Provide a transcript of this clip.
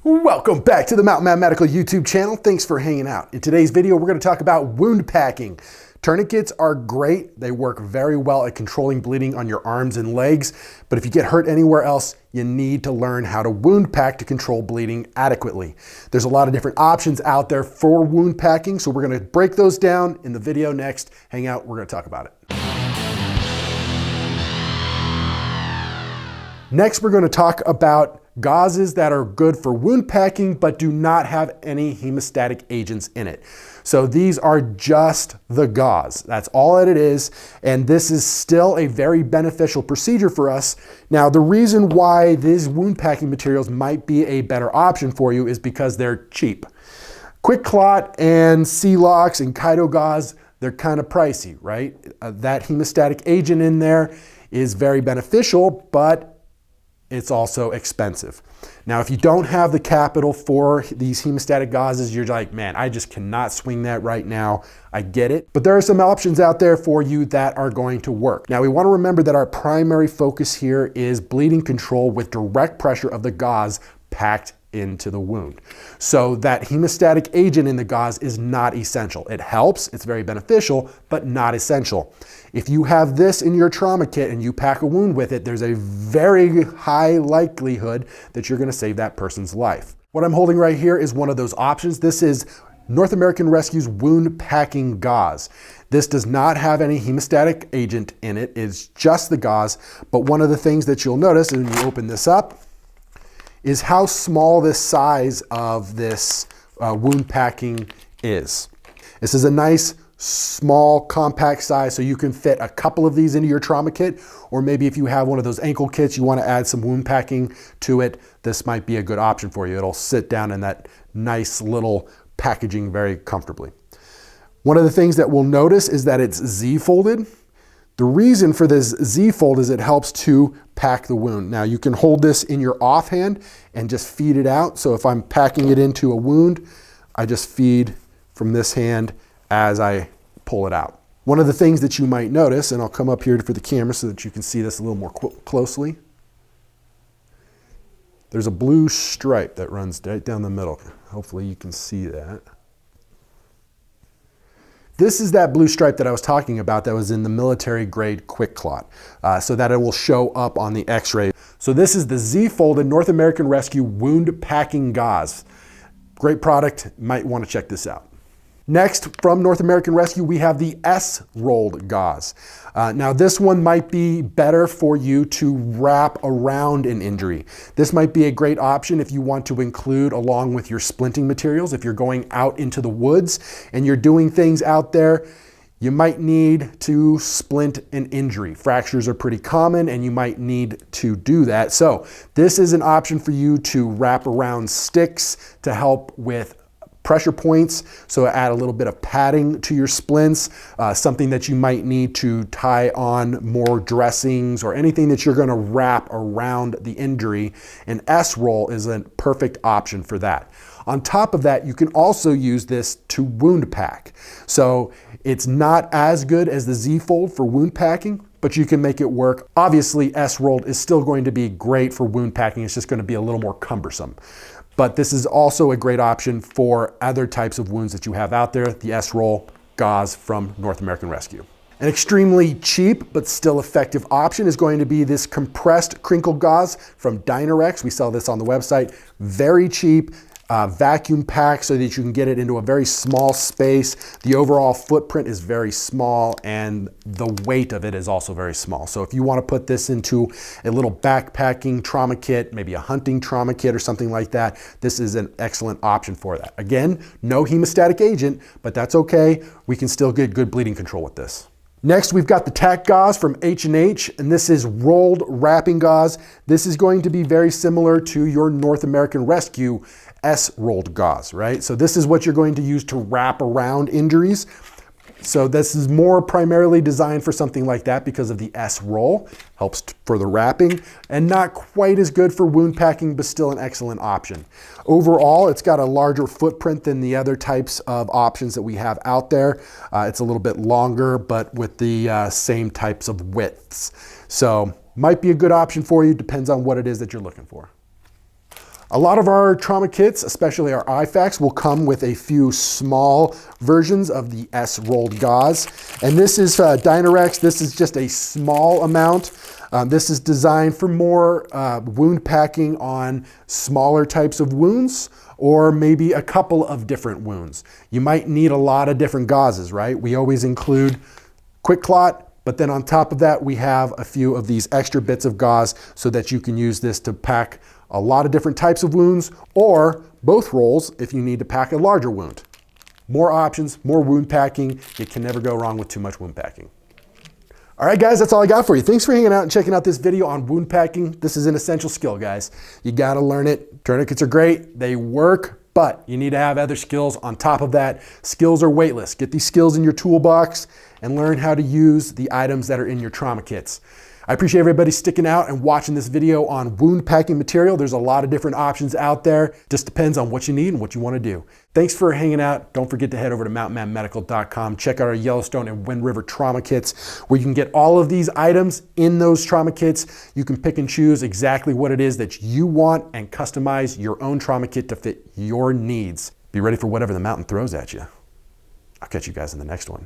Welcome back to the Mountain Man Medical YouTube channel. Thanks for hanging out. In today's video, we're going to talk about wound packing. Tourniquets are great. They work very well at controlling bleeding on your arms and legs. But if you get hurt anywhere else, you need to learn how to wound pack to control bleeding adequately. There's a lot of different options out there for wound packing, so we're going to break those down in the video next. Hang out, we're going to talk about it. Next, we're going to talk about gauzes that are good for wound packing but do not have any hemostatic agents in it. So these are just the gauze. That's all that it is, and this is still a very beneficial procedure for us. Now, the reason why these wound packing materials might be a better option for you is because they're cheap. Quick Clot and C-Locks and Kito gauze, they're kind of pricey, right? That hemostatic agent in there is very beneficial, but it's also expensive. Now, if you don't have the capital for these hemostatic gauzes, you're like, man, I just cannot swing that right now. I get it. But there are some options out there for you that are going to work. Now, we want to remember that our primary focus here is bleeding control with direct pressure of the gauze packed into the wound. So that hemostatic agent in the gauze is not essential. It helps, it's very beneficial, but not essential. If you have this in your trauma kit and you pack a wound with it, there's a very high likelihood that you're going to save that person's life. What I'm holding right here is one of those options. This is North American Rescue's wound packing gauze. This does not have any hemostatic agent in it. It's just the gauze. But one of the things that you'll notice when you open this up is how small this size of this wound packing is. This is a nice, small, compact size, so you can fit a couple of these into your trauma kit, or maybe if you have one of those ankle kits, you want to add some wound packing to it, this might be a good option for you. It'll sit down in that nice little packaging very comfortably. One of the things that we'll notice is that it's Z-folded. The reason for this Z-fold is it helps to pack the wound. Now, you can hold this in your offhand and just feed it out. So if I'm packing it into a wound, I just feed from this hand as I pull it out. One of the things that you might notice, and I'll come up here for the camera so that you can see this a little more closely. There's a blue stripe that runs right down the middle. Hopefully you can see that. This is that blue stripe that I was talking about that was in the military grade Quick Clot, so that it will show up on the x-ray. So this is the Z-folded North American Rescue wound packing gauze. Great product, might want to check this out. Next, from North American Rescue, we have the S-rolled gauze. Now this one might be better for you to wrap around an injury. This might be a great option if you want to include along with your splinting materials. If you're going out into the woods and you're doing things out there, you might need to splint an injury. Fractures are pretty common and you might need to do that. So this is an option for you to wrap around sticks to help with pressure points, so add a little bit of padding to your splints, something that you might need to tie on more dressings or anything that you're going to wrap around the injury. An S-roll is a perfect option for that. On top of that, you can also use this to wound pack. So it's not as good as the Z-fold for wound packing, but you can make it work. Obviously, S-rolled is still going to be great for wound packing. It's just going to be a little more cumbersome. But this is also a great option for other types of wounds that you have out there, the S-roll gauze from North American Rescue. An extremely cheap but still effective option is going to be this compressed crinkle gauze from Dynarex. We sell this on the website. Very cheap, vacuum packed so that you can get it into a very small space. The overall footprint is very small and the weight of it is also very small. So if you want to put this into a little backpacking trauma kit, maybe a hunting trauma kit or something like that, this is an excellent option for that. Again, no hemostatic agent, but that's okay. We can still get good bleeding control with this. Next, we've got the tack gauze from H&H, and this is rolled wrapping gauze. This is going to be very similar to your North American Rescue S-rolled gauze, right? So this is what you're going to use to wrap around injuries. So this is more primarily designed for something like that because of the S-roll, helps for the wrapping, and not quite as good for wound packing, but still an excellent option. Overall, it's got a larger footprint than the other types of options that we have out there. It's a little bit longer, but with the same types of widths. So might be a good option for you, depends on what it is that you're looking for. A lot of our trauma kits, especially our IFAKs, will come with a few small versions of the S-rolled gauze. And this is Dynarex. This is just a small amount. This is designed for more wound packing on smaller types of wounds, or maybe a couple of different wounds. You might need a lot of different gauzes, right? We always include quick clot, but then on top of that, we have a few of these extra bits of gauze so that you can use this to pack a lot of different types of wounds, or both rolls if you need to pack a larger wound. More options, more wound packing. You can never go wrong with too much wound packing. All right, guys, that's all I got for you. Thanks for hanging out and checking out this video on wound packing. This is an essential skill, guys. You gotta learn it. Tourniquets are great, they work, but you need to have other skills on top of that. Skills are weightless. Get these skills in your toolbox and learn how to use the items that are in your trauma kits. I appreciate everybody sticking out and watching this video on wound packing material. There's a lot of different options out there. Just depends on what you need and what you want to do. Thanks for hanging out. Don't forget to head over to mountainmanmedical.com. Check out our Yellowstone and Wind River trauma kits, where you can get all of these items in those trauma kits. You can pick and choose exactly what it is that you want and customize your own trauma kit to fit your needs. Be ready for whatever the mountain throws at you. I'll catch you guys in the next one.